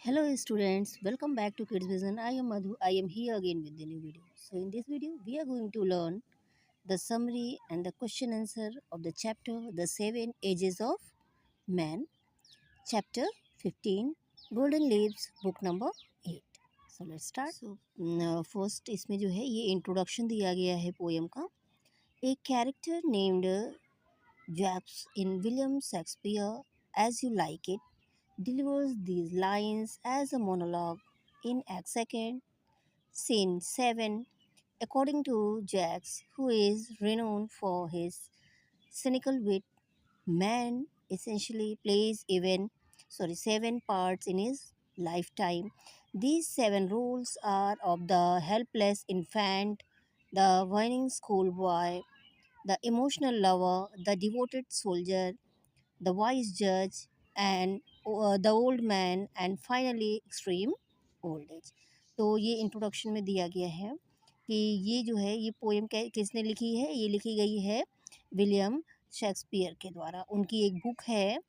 Hello students, welcome back to Kids Vision. I am Madhu. I am here again with the new video. So in this video, we are going to learn the summary and the question answer of the chapter The Seven Ages of Man, chapter 15, Golden Leaves, book number 8. So let's start. So first इसमें जो है ये introduction दिया गया है poem का. A character named Jacques in William Shakespeare, As You Like It, delivers these lines as a monologue in Act 2, Scene 7. According to Jacques, who is renowned for his cynical wit, man essentially plays seven parts in his lifetime. These seven roles are of the helpless infant, the whining schoolboy, the emotional lover, the devoted soldier, the wise judge, and the old man, and finally extreme old age. तो ये introduction में दिया गया है कि ये जो है ये पोएम किसने लिखी है. ये लिखी गई है विलियम शेक्सपियर के द्वारा. उनकी एक बुक है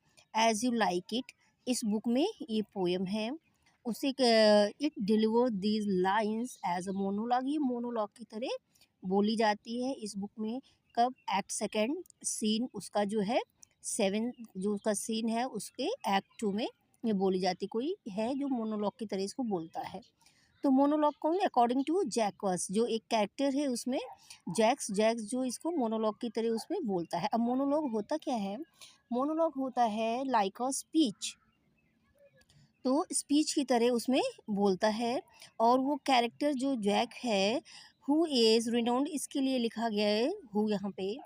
एज यू लाइक इट. इस बुक में ये पोएम है. उसे it deliver these lines as a monologue. ये मोनोलॉग की तरह बोली जाती है इस बुक में. कब? एक्ट सेकेंड सीन उसका जो है 7 जो उसका सीन है उसके एक्ट 2 में ये बोली जाती. कोई है जो मोनोलॉग की तरह इसको बोलता है. तो मोनोलॉग कौन? अकॉर्डिंग टू जैक्स, जो एक कैरेक्टर है उसमें जैक्स जो इसको मोनोलॉग की तरह उसमें बोलता है. अब मोनोलॉग होता क्या है? मोनोलॉग होता है लाइक अ स्पीच. तो स्पीच की तरह उसमें बोलता है. और वो कैरेक्टर जो जैक है, हु इज़ रिनाउंड, इसके लिए लिखा गया है हु यहाँ पे.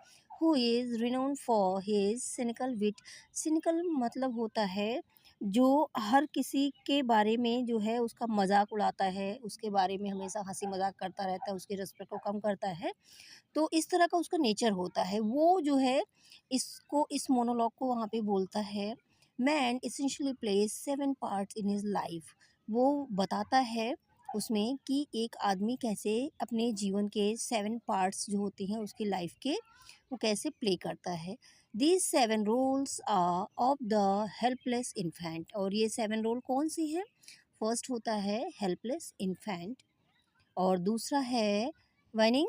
Who is renowned for his cynical wit. Cynical मतलब होता है जो हर किसी के बारे में जो है उसका मजाक उड़ाता है, उसके बारे में हमेशा हंसी मजाक करता रहता है, उसके रिस्पेक्ट को कम करता है. तो इस तरह का उसका नेचर होता है. वो जो है इसको इस मोनोलॉग को वहाँ पे बोलता है. Man essentially plays 7 parts in his life. वो बताता है उसमें कि एक आदमी कैसे अपने जीवन के 7 पार्ट्स जो होते हैं उसकी लाइफ के वो कैसे प्ले करता है. These 7 roles are of the helpless infant. और ये 7 रोल कौन सी हैं? फर्स्ट होता है हेल्पलेस इन्फेंट, और दूसरा है whining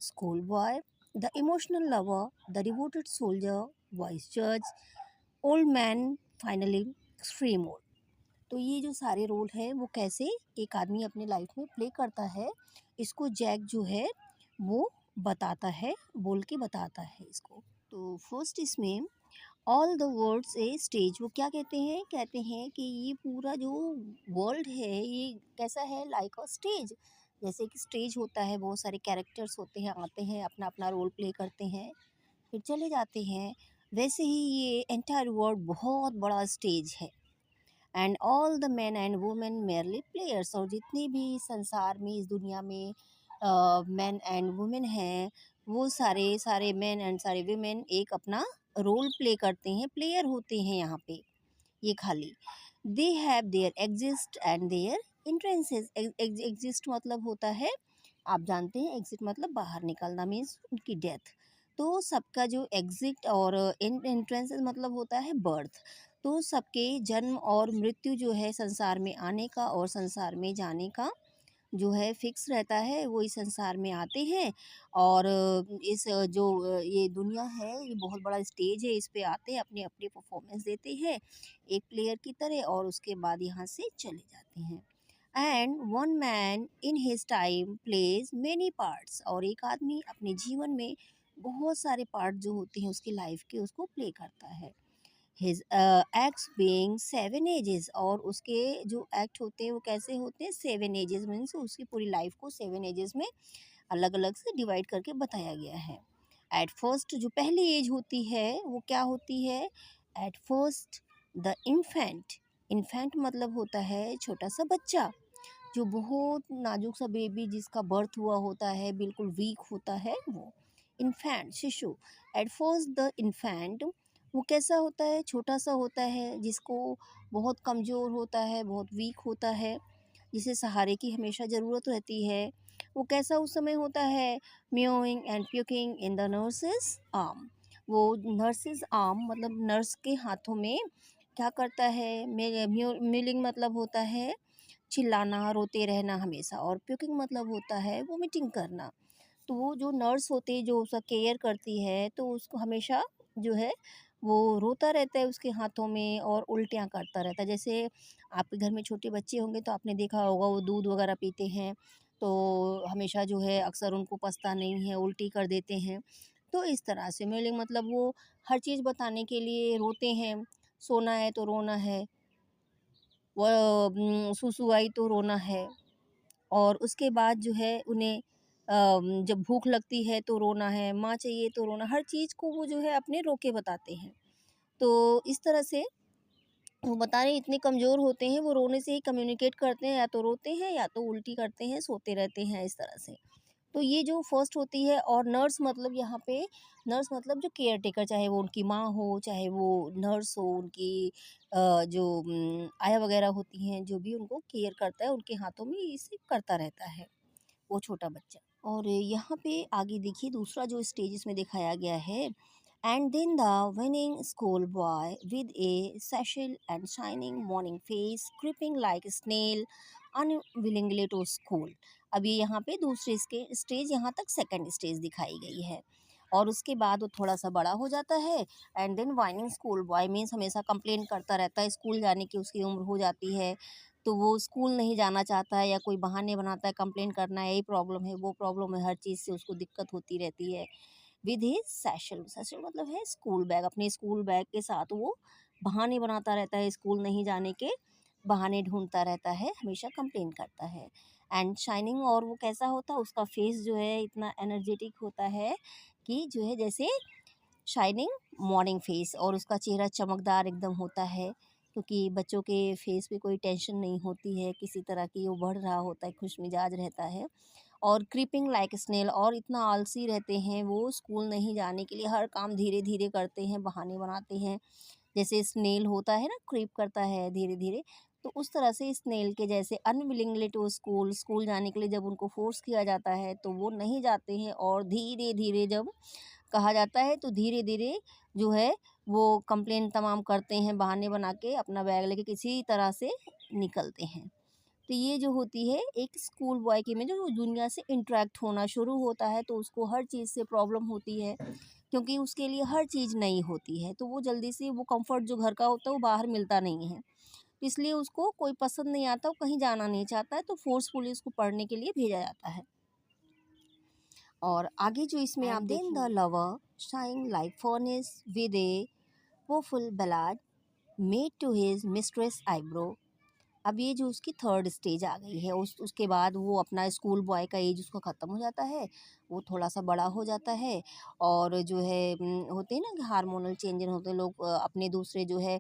school boy, the emotional lover, the devoted soldier, wise जज, old man, finally extreme old. तो ये जो सारे रोल हैं वो कैसे एक आदमी अपने लाइफ में प्ले करता है, इसको जैक जो है वो बताता है, बोल के बताता है इसको. तो फर्स्ट इसमें all the words a stage. वो क्या कहते हैं? कहते हैं कि ये पूरा जो वर्ल्ड है ये कैसा है? लाइक अ स्टेज. जैसे कि स्टेज होता है, बहुत सारे कैरेक्टर्स होते हैं, आते हैं अपना अपना रोल प्ले करते हैं फिर चले जाते हैं. वैसे ही ये एंटायर वर्ल्ड बहुत बड़ा स्टेज है. And all the man and women merely players. और जितने भी संसार में इस दुनिया में मैन एंड वुमेन हैं वो सारे सारे मैन एंड सारे वुमेन एक अपना रोल प्ले करते हैं, प्लेयर होते हैं यहाँ पे ये खाली. They have their exist and their entrances. Exist मतलब होता है, आप जानते हैं एग्जिट मतलब बाहर निकलना, मीन्स उनकी डेथ. तो सबका जो एग्जिट और इंट्रेंसेस मतलब होता है बर्थ. तो सबके जन्म और मृत्यु जो है संसार में आने का और संसार में जाने का जो है फिक्स रहता है. वो इस संसार में आते हैं और इस जो ये दुनिया है ये बहुत बड़ा स्टेज है, इस पे आते हैं, अपने अपने परफॉर्मेंस देते हैं एक प्लेयर की तरह और उसके बाद यहाँ से चले जाते हैं. And one man in his time plays many parts. और एक आदमी अपने जीवन में बहुत सारे पार्ट जो होते हैं उसकी लाइफ के उसको प्ले करता है. His acts being 7 ages. और उसके जो एक्ट होते हैं वो कैसे होते हैं? 7 एजेस मीन्स उसकी पूरी लाइफ को 7 एजेस में अलग अलग से डिवाइड करके बताया गया है. एट फर्स्ट जो पहली एज होती है वो क्या होती है? At first the infant. Infant मतलब होता है छोटा सा बच्चा, जो बहुत नाजुक सा बेबी जिसका बर्थ हुआ होता है, बिल्कुल वीक होता है वो इन्फेंट, शिशु. एट फर्स्ट द इन्फेंट वो कैसा होता है? छोटा सा होता है, जिसको बहुत कमज़ोर होता है, बहुत वीक होता है, जिसे सहारे की हमेशा ज़रूरत रहती है. वो कैसा उस समय होता है? Mewling and puking in the nurse's arm. वो नर्सेस आर्म मतलब नर्स के हाथों में क्या करता है, म्यूलिंग मतलब होता है चिल्लाना, रोते रहना हमेशा, और प्यूकिंग मतलब होता है वोमिटिंग करना। तो वो जो नर्स होती है जो उसका केयर करती है, तो उसको हमेशा जो है वो रोता रहता है उसके हाथों में और उल्टियाँ करता रहता है। जैसे आपके घर में छोटे बच्चे होंगे तो आपने देखा होगा वो दूध वगैरह पीते हैं, तो हमेशा जो है अक्सर उनको पचता नहीं है, उल्टी कर देते हैं। तो इस तरह से मीनिंग मतलब वो हर चीज़ बताने के लिए रोते हैं, सोना है तो रोना है, सुसु आई तो रोना है, और उसके बाद जो है उन्हें जब भूख लगती है तो रोना है, माँ चाहिए तो रोना, हर चीज़ को वो जो है अपने रो के बताते हैं। तो इस तरह से वो बता रहे हैं इतने कमज़ोर होते हैं, वो रोने से ही कम्युनिकेट करते हैं, या तो रोते हैं या तो उल्टी करते हैं, सोते रहते हैं इस तरह से। तो ये जो फर्स्ट होती है, और नर्स मतलब यहाँ पे नर्स मतलब जो केयर टेकर, चाहे वो उनकी माँ हो, चाहे वो नर्स हो, उनकी जो आया वगैरह होती हैं, जो भी उनको केयर करता है, उनके हाथों में इसे करता रहता है वो छोटा बच्चा। और यहाँ पे आगे देखिए दूसरा जो स्टेज इसमें दिखाया गया है, and then the whining school boy with a satchel and shining morning face creeping like snail unwillingly to school. अब ये यहाँ पे दूसरे स्टेज, यहाँ तक सेकंड स्टेज दिखाई गई है, और उसके बाद वो थोड़ा सा बड़ा हो जाता है। And then whining school boy means हमेशा कंप्लेन करता रहता है, स्कूल जाने की उसकी उम्र हो जाती है, तो वो स्कूल नहीं जाना चाहता है या कोई बहाने बनाता है, कंप्लेन करना है, यही प्रॉब्लम है, वो प्रॉब्लम है, हर चीज़ से उसको दिक्कत होती रहती है। विद हिज सैशल, सैशल मतलब है स्कूल बैग, अपने स्कूल बैग के साथ वो बहाने बनाता रहता है, स्कूल नहीं जाने के बहाने ढूंढता रहता है, हमेशा कंप्लेन करता है। एंड शाइनिंग, और वो कैसा होता है, उसका फेस जो है इतना एनर्जेटिक होता है कि जो है जैसे शाइनिंग मॉर्निंग फेस, और उसका चेहरा चमकदार एकदम होता है, क्योंकि बच्चों के फेस पे कोई टेंशन नहीं होती है किसी तरह की, वो बढ़ रहा होता है, खुश मिजाज रहता है। और क्रीपिंग लाइक स्नेल, और इतना आलसी रहते हैं वो, स्कूल नहीं जाने के लिए हर काम धीरे धीरे करते हैं, बहाने बनाते हैं, जैसे स्नेल होता है ना, क्रीप करता है धीरे धीरे, तो उस तरह से स्नेल के जैसे अनविलिंगली टू स्कूल, स्कूल जाने के लिए जब उनको फोर्स किया जाता है तो वो नहीं जाते हैं, और धीरे धीरे जब कहा जाता है तो धीरे धीरे जो है वो कंप्लेन तमाम करते हैं, बहाने बना के अपना बैग लेके किसी तरह से निकलते हैं। तो ये जो होती है एक स्कूल बॉय की में जो दुनिया से इंटरेक्ट होना शुरू होता है, तो उसको हर चीज़ से प्रॉब्लम होती है, क्योंकि उसके लिए हर चीज़ नई होती है, तो वो जल्दी से वो कंफर्ट जो घर का होता है वो बाहर मिलता नहीं है, इसलिए उसको कोई पसंद नहीं आता, वो कहीं जाना नहीं चाहता है, तो फोर्सफुली उसको पढ़ने के लिए भेजा जाता है। और आगे जो इसमें आप then the lover sighing like furnace with a woeful ballad made to his mistress eyebrow. अब ये जो उसकी थर्ड स्टेज आ गई है, उसके बाद वो अपना स्कूल बॉय का एज उसका ख़त्म हो जाता है, वो थोड़ा सा बड़ा हो जाता है, और जो है होते हैं ना कि हार्मोनल चेंजेस होते हैं, लोग अपने दूसरे जो है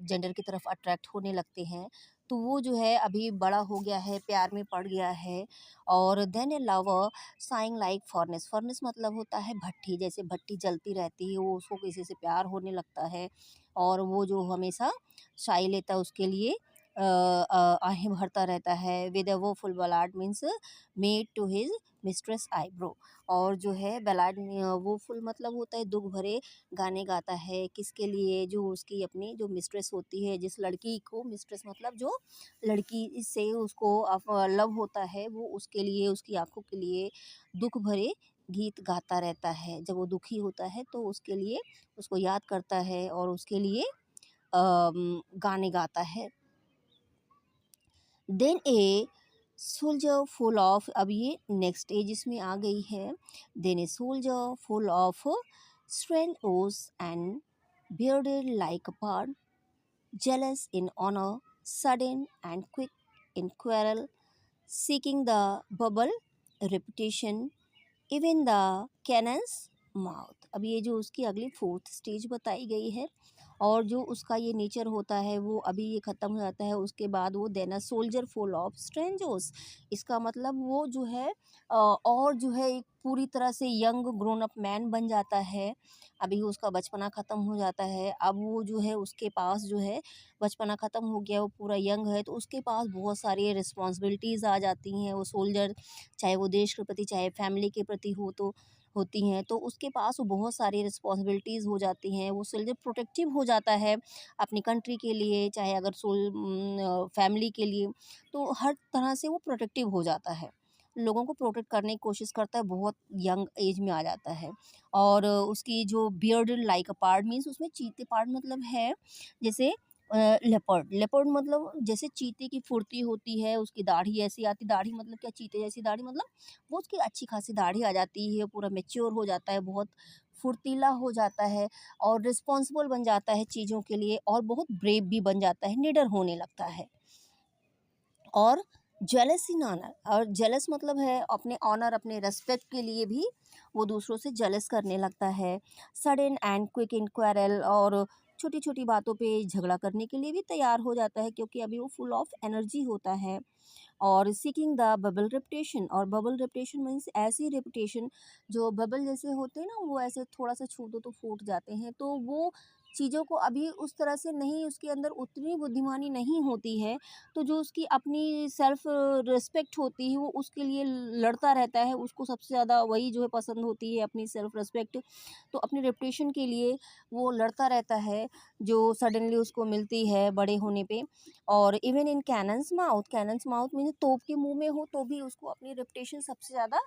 जेंडर की तरफ अट्रैक्ट होने लगते हैं, तो वो जो है अभी बड़ा हो गया है, प्यार में पड़ गया है। और then a lover sighing like furnace, furnace मतलब होता है भट्टी, जैसे भट्टी जलती रहती है, वो उसको किसी से प्यार होने लगता है, और वो जो हमेशा चाय लेता है उसके लिए आहें भरता रहता है। With a woeful ballad means made to his mistress eyebrow. और जो है बलाड वो फुल मतलब होता है दुख भरे गाने गाता है, किसके लिए, जो उसकी अपनी जो मिस्ट्रेस होती है, जिस लड़की को, मिस्ट्रेस मतलब जो लड़की से उसको लव होता है, वो उसके लिए, उसकी आंखों के लिए दुख भरे गीत गाता रहता है, जब वो दुखी होता है तो उसके लिए उसको याद करता है और उसके लिए गाने गाता है। Then a soldier full of, अब ये नेक्स्ट एज इसमें आ गई है। Then a soldier full of strength oaths and bearded like a bird, jealous in honor, sudden and quick in quarrel, seeking the bubble reputation, even the cannons mouth. अब ये जो उसकी अगली फोर्थ स्टेज बताई गई है, और जो उसका ये नेचर होता है वो अभी ये ख़त्म हो जाता है, उसके बाद वो देना सोल्जर फुल ऑफ स्ट्रेंजर्स, इसका मतलब वो जो है और जो है एक पूरी तरह से यंग ग्रोन अप मैन बन जाता है। अभी उसका बचपना ख़त्म हो जाता है, अब वो जो है उसके पास जो है बचपना ख़त्म हो गया, वो पूरा यंग है, तो उसके पास बहुत सारी रिस्पॉन्सिबिलिटीज़ आ जाती हैं। वो सोल्जर, चाहे वो देश के प्रति चाहे फैमिली के प्रति हो, तो होती हैं, तो उसके पास वो बहुत सारी रिस्पॉन्सिबिलिटीज़ हो जाती हैं। वो सोल्जर प्रोटेक्टिव हो जाता है अपनी कंट्री के लिए, चाहे अगर फैमिली के लिए, तो हर तरह से वो प्रोटेक्टिव हो जाता है। लोगों को प्रोटेक्ट करने की कोशिश करता है, बहुत यंग एज में आ जाता है। और उसकी जो beard like a part means उसमें चीते पार्ट मतलब है जैसे लेपर्ड। लेपर्ड मतलब जैसे चीते की फुर्ती होती है, उसकी दाढ़ी ऐसी आती, दाढ़ी मतलब क्या, चीते जैसी दाढ़ी मतलब वो उसकी अच्छी खासी दाढ़ी आ जाती है, पूरा मैच्योर हो जाता है, बहुत फुर्तीला हो जाता है और रिस्पॉन्सिबल बन जाता है चीज़ों के लिए, और बहुत ब्रेव भी बन जाता है, निडर होने लगता है। और जेलस इन ऑनर, और जेलस मतलब है अपने ऑनर, अपने रेस्पेक्ट के लिए भी वो दूसरों से जेलस करने लगता है। Sudden and quick in quarrel, और छोटी छोटी बातों पे झगड़ा करने के लिए भी तैयार हो जाता है, क्योंकि अभी वो फुल ऑफ एनर्जी होता है। और सीकिंग द बबल रेपुटेशन, और बबल रेपुटेशन मीन्स ऐसी रेपुटेशन जो बबल जैसे होते हैं ना, वो ऐसे थोड़ा सा छू दो तो फूट जाते हैं, तो वो चीज़ों को अभी उस तरह से नहीं, उसके अंदर उतनी बुद्धिमानी नहीं होती है, तो जो उसकी अपनी सेल्फ रिस्पेक्ट होती है वो उसके लिए लड़ता रहता है, उसको सबसे ज़्यादा वही जो है पसंद होती है, अपनी सेल्फ रिस्पेक्ट। तो अपनी रेपुटेशन के लिए वो लड़ता रहता है, जो सडनली उसको मिलती है बड़े होने पे। और even in cannons mouth, cannons mouth means तोप के मुंह में हो तो भी उसको अपनी रेपुटेशन सबसे ज़्यादा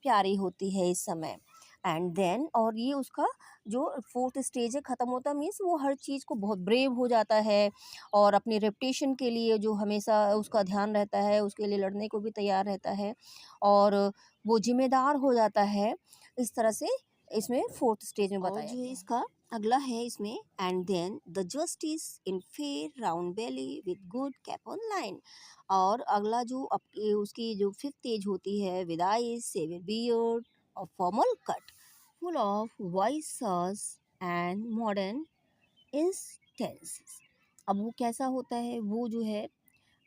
प्यारी होती है इस समय। एंड देन, और ये उसका जो फोर्थ स्टेज है ख़त्म होता मीन्स वो हर चीज़ को बहुत ब्रेव हो जाता है, और अपनी रेपुटेशन के लिए जो हमेशा उसका ध्यान रहता है, उसके लिए लड़ने को भी तैयार रहता है, और वो जिम्मेदार हो जाता है। इस तरह से इसमें फोर्थ स्टेज में बताया जो है इसका अगला है इसमें, and then the justice in fair round belly with good cap on line. और अगला जो उसकी जो फिफ्थ एज होती है, विद आईज सेवियर बियर्ड और formal cut full of voices and modern instances। अब वो कैसा होता है, वो जो है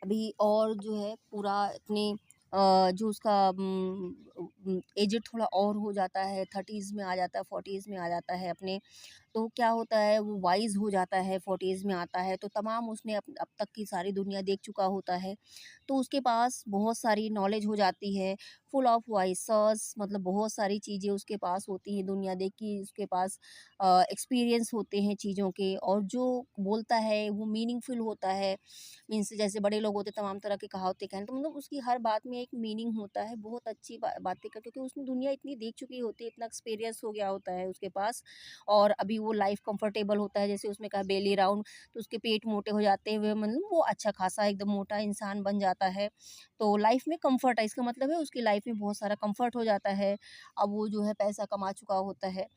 अभी और जो है पूरा अपने जो उसका एज थोड़ा और हो जाता है, 30s में आ जाता है, 40s में आ जाता है अपने, तो क्या होता है वो वाइज़ हो जाता है, 40s में आता है, तो तमाम उसने अब तक की सारी दुनिया देख चुका होता है, तो उसके पास बहुत सारी नॉलेज हो जाती है, फुल ऑफ वाइसर्स मतलब बहुत सारी चीज़ें उसके पास होती हैं, दुनिया देख की उसके पास एक्सपीरियंस होते हैं चीज़ों के, और जो बोलता है वो मीनिंगफुल होता है। मीन्स जैसे बड़े लोग होते हैं, तमाम तरह की कहावतें कहते हैं, तो मतलब उसकी हर बात में एक मीनिंग होता है, बहुत अच्छी बातें कर, क्योंकि उसने दुनिया इतनी देख चुकी होती है, इतना एक्सपीरियंस हो गया होता है उसके पास। और अभी वो लाइफ कंफर्टेबल होता है, जैसे उसमें कहा बेली राउंड, तो उसके पेट मोटे हो जाते हुए मतलब वो अच्छा खासा एकदम मोटा इंसान बन जाता है, तो लाइफ में कंफर्ट है, इसका मतलब है उसकी लाइफ में बहुत सारा कंफर्ट हो जाता है। अब वो जो है पैसा कमा चुका होता है,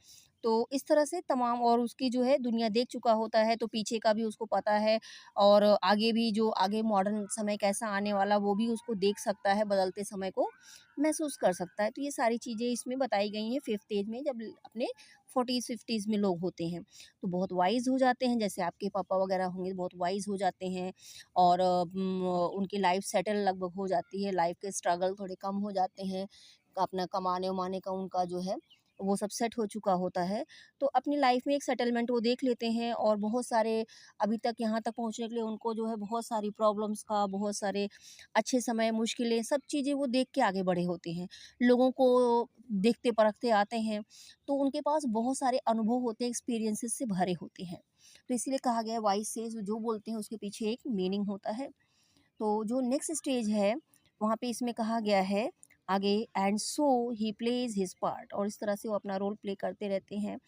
तो इस तरह से तमाम, और उसकी जो है दुनिया देख चुका होता है, तो पीछे का भी उसको पता है, और आगे भी जो आगे मॉडर्न समय कैसा आने वाला वो भी उसको देख सकता है, बदलते समय को महसूस कर सकता है। तो ये सारी चीज़ें इसमें बताई गई हैं फिफ्थ एज में, जब अपने 40s 50s में लोग होते हैं, तो बहुत वाइज़ हो जाते हैं, जैसे आपके पापा वगैरह होंगे बहुत वाइज़ हो जाते हैं, और उनकी लाइफ सेटल लगभग हो जाती है, लाइफ के स्ट्रगल थोड़े कम हो जाते हैं, अपना कमाने वमाने का उनका जो है वो सब सेट हो चुका होता है, तो अपनी लाइफ में एक सेटलमेंट वो देख लेते हैं, और बहुत सारे अभी तक यहाँ तक पहुँचने के लिए उनको जो है बहुत सारी प्रॉब्लम्स का, बहुत सारे अच्छे समय, मुश्किलें, सब चीज़ें वो देख के आगे बढ़े होते हैं, लोगों को देखते परखते आते हैं, तो उनके पास बहुत सारे अनुभव होते हैं, एक्सपीरियंसेस से भरे होते हैं, तो इसलिए कहा गया है वाइस से जो बोलते हैं उसके पीछे एक मीनिंग होता है। तो जो नेक्स्ट स्टेज है वहाँ पे इसमें कहा गया है आगे, and so he plays his part, और इस तरह से वो अपना रोल प्ले करते रहते हैं।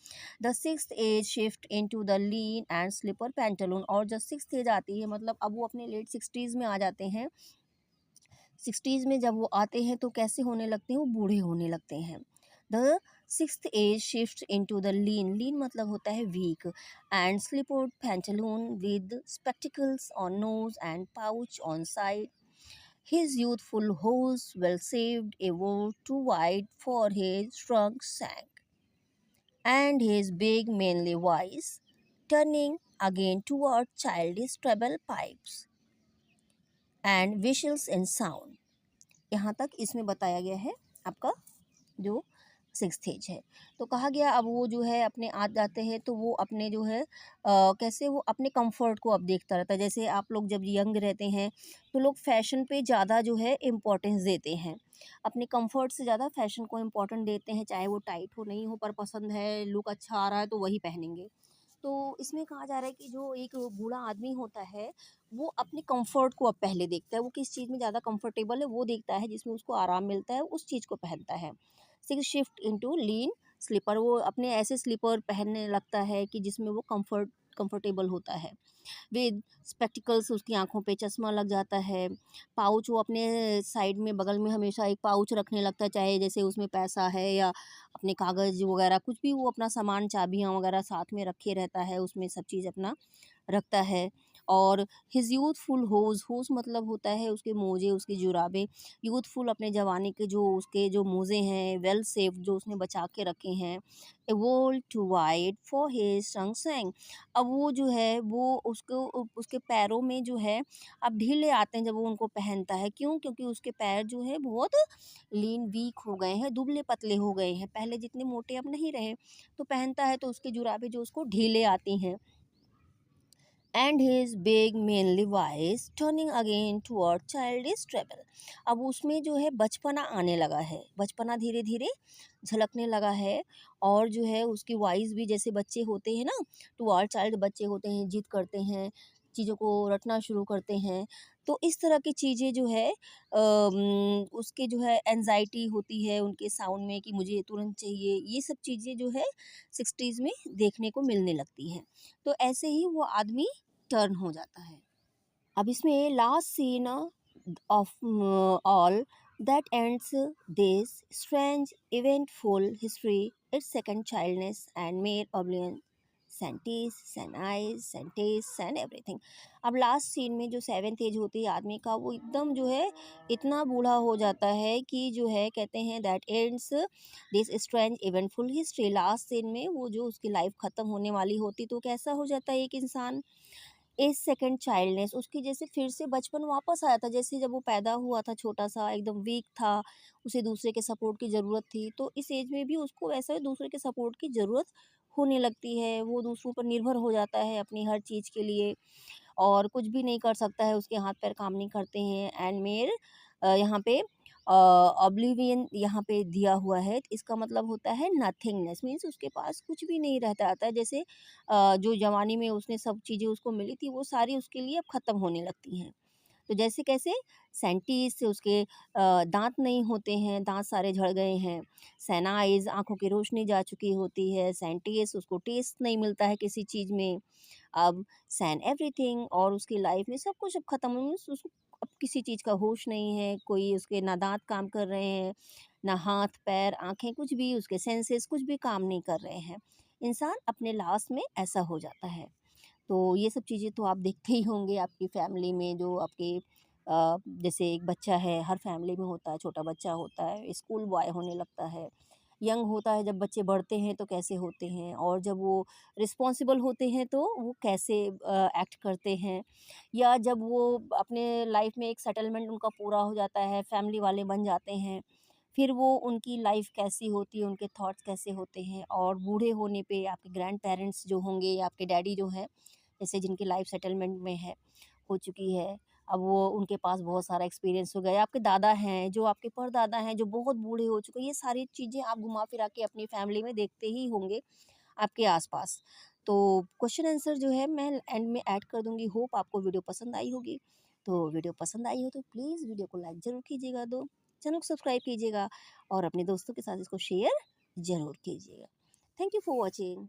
The sixth age shift into the lean and slipper pantaloon, और जब सिक्स्थ एज आती है मतलब अब वो अपने लेट 60s में आ जाते हैं। 60s में जब वो आते हैं तो कैसे होने लगते हैं, वो बूढ़े होने लगते हैं। The sixth age shift into the lean, lean मतलब होता है weak, and slippered pantaloon with spectacles on nose and pouch on side. His youthful horse, well saved, a word too wide for his trunk sank, and his big manly voice, turning again toward childish treble pipes and whistles in sound। यहाँ तक इसमें बताया गया है आपका जो sixth as है। तो कहा गया अब वो जो है अपने आ जाते हैं तो वो अपने जो है कैसे वो अपने कंफर्ट को अब देखता रहता है। जैसे आप लोग जब यंग रहते हैं तो लोग फैशन पे ज़्यादा जो है इम्पोर्टेंस देते हैं, अपने कंफर्ट से ज़्यादा फैशन को इम्पोर्टेंट देते हैं, चाहे वो टाइट हो नहीं हो पर पसंद है, लुक अच्छा आ रहा है तो वही पहनेंगे। तो इसमें कहा जा रहा है कि जो एक बूढ़ा आदमी होता है वो अपने कंफर्ट को अब पहले देखता है, वो किस चीज़ में ज़्यादा कंफर्टेबल है वो देखता है, जिसमें उसको आराम मिलता है उस चीज़ को पहनता है। सिक्स शिफ्ट इनटू लीन स्लीपर, वो अपने ऐसे स्लीपर पहनने लगता है कि जिसमें वो कंफर्टेबल होता है। विद स्पेक्टिकल्स, उसकी आंखों पे चश्मा लग जाता है। पाउच, वो अपने साइड में बगल में हमेशा एक पाउच रखने लगता है, चाहे जैसे उसमें पैसा है या अपने कागज़ वगैरह कुछ भी, वो अपना सामान चाबियाँ वगैरह साथ में रखे रहता है, उसमें सब चीज़ अपना रखता है। और हिज़ यूथफुल होज़, होज़ मतलब होता है उसके मोजे, उसकी जुराबें। यूथफुल अपने जवानी के जो उसके जो मोज़े हैं, वेल सेव्ड जो उसने बचा के रखे हैं। एवोल्व टू वाइड फॉर हिज संग, अब वो जो है वो उसको उसके पैरों में जो है अब ढीले आते हैं जब वो उनको पहनता है। क्यों? क्योंकि उसके पैर जो है बहुत लीन वीक हो गए हैं, दुबले पतले हो गए हैं, पहले जितने मोटे अब नहीं रहे। तो पहनता है तो उसकी जुराबें जो उसको ढीले आती हैं। And his big mainly wise turning again toward childish travel, अब उसमें जो है बचपना आने लगा है, बचपना धीरे धीरे झलकने लगा है। और जो है उसकी वाइज भी जैसे बच्चे होते हैं ना, टुवर्ड चाइल्ड बच्चे होते हैं, जिद करते हैं, चीज़ों को रटना शुरू करते हैं। तो इस तरह की चीज़ें जो है उसके जो है एनजाइटी होती है उनके साउंड में कि मुझे तुरंत चाहिए, ये सब चीज़ें जो है 60s में देखने को मिलने लगती हैं। तो ऐसे ही वो आदमी टर्न हो जाता है। अब इसमें last scene of all that ends this strange eventful history, it's second childishness and mere oblivion sans teeth sans eyes sans taste and everything. अब लास्ट सीन में जो सेवेंथ एज होती है आदमी का, वो एकदम जो है इतना बूढ़ा हो जाता है कि जो है कहते हैं that ends this strange eventful history, last scene में वो जो उसकी लाइफ ख़त्म होने वाली होती तो कैसा हो जाता है एक इंसान, एज सेकंड चाइल्डनेस, उसकी जैसे फिर से बचपन वापस आया था, जैसे जब वो पैदा हुआ था छोटा सा एकदम वीक था, उसे दूसरे के सपोर्ट की ज़रूरत थी, तो इस एज में भी उसको वैसे दूसरे के सपोर्ट की ज़रूरत होने लगती है, वो दूसरों पर निर्भर हो जाता है अपनी हर चीज़ के लिए, और कुछ भी नहीं कर सकता है, उसके हाथ पैर काम नहीं करते हैं। एंड मेर यहाँ पे ऑब्लिवियन यहाँ पे दिया हुआ है, इसका मतलब होता है नथिंगनेस, मीन्स उसके पास कुछ भी नहीं रहता आता है। जैसे जो जवानी में उसने सब चीज़ें उसको मिली थी वो सारी उसके लिए अब ख़त्म होने लगती हैं। तो जैसे कैसे, सेंटीज से उसके दांत नहीं होते हैं, दांत सारे झड़ गए हैं। सेनाइज, आंखों की रोशनी जा चुकी होती है। सेंटीज, उसको टेस्ट नहीं मिलता है किसी चीज़ में। अब सैन एवरीथिंग, और उसकी लाइफ में सब कुछ अब ख़त्म, मीन्स उसको अब किसी चीज़ का होश नहीं है, कोई उसके ना दांत काम कर रहे हैं, ना हाथ पैर आँखें, कुछ भी उसके सेंसेस कुछ भी काम नहीं कर रहे हैं। इंसान अपने लास्ट में ऐसा हो जाता है। तो ये सब चीज़ें तो आप देखते ही होंगे आपकी फैमिली में, जो आपके जैसे एक बच्चा है, हर फैमिली में होता है, छोटा बच्चा होता है, स्कूल बॉय होने लगता है, यंग होता है, जब बच्चे बढ़ते हैं तो कैसे होते हैं, और जब वो रिस्पॉन्सिबल होते हैं तो वो कैसे एक्ट करते हैं, या जब वो अपने लाइफ में एक सेटलमेंट उनका पूरा हो जाता है, फैमिली वाले बन जाते हैं, फिर वो उनकी लाइफ कैसी होती है, उनके थॉट्स कैसे होते हैं। और बूढ़े होने पे आपके ग्रैंड पेरेंट्स जो होंगे या आपके डैडी जो हैं, जैसे जिनकी लाइफ सेटलमेंट में है, हो चुकी है, अब वो उनके पास बहुत सारा एक्सपीरियंस हो गया, या आपके दादा हैं, जो आपके परदादा हैं, जो बहुत बूढ़े हो चुके हैं, ये सारी चीज़ें आप घुमा फिरा के अपनी फैमिली में देखते ही होंगे आपके आसपास। तो क्वेश्चन आंसर जो है मैं एंड में ऐड कर दूँगी। होप आपको वीडियो पसंद आई होगी। तो वीडियो पसंद आई हो तो प्लीज़ वीडियो को लाइक ज़रूर कीजिएगा, चैनल को सब्सक्राइब कीजिएगा, और अपने दोस्तों के साथ इसको शेयर ज़रूर कीजिएगा। Thank you for watching.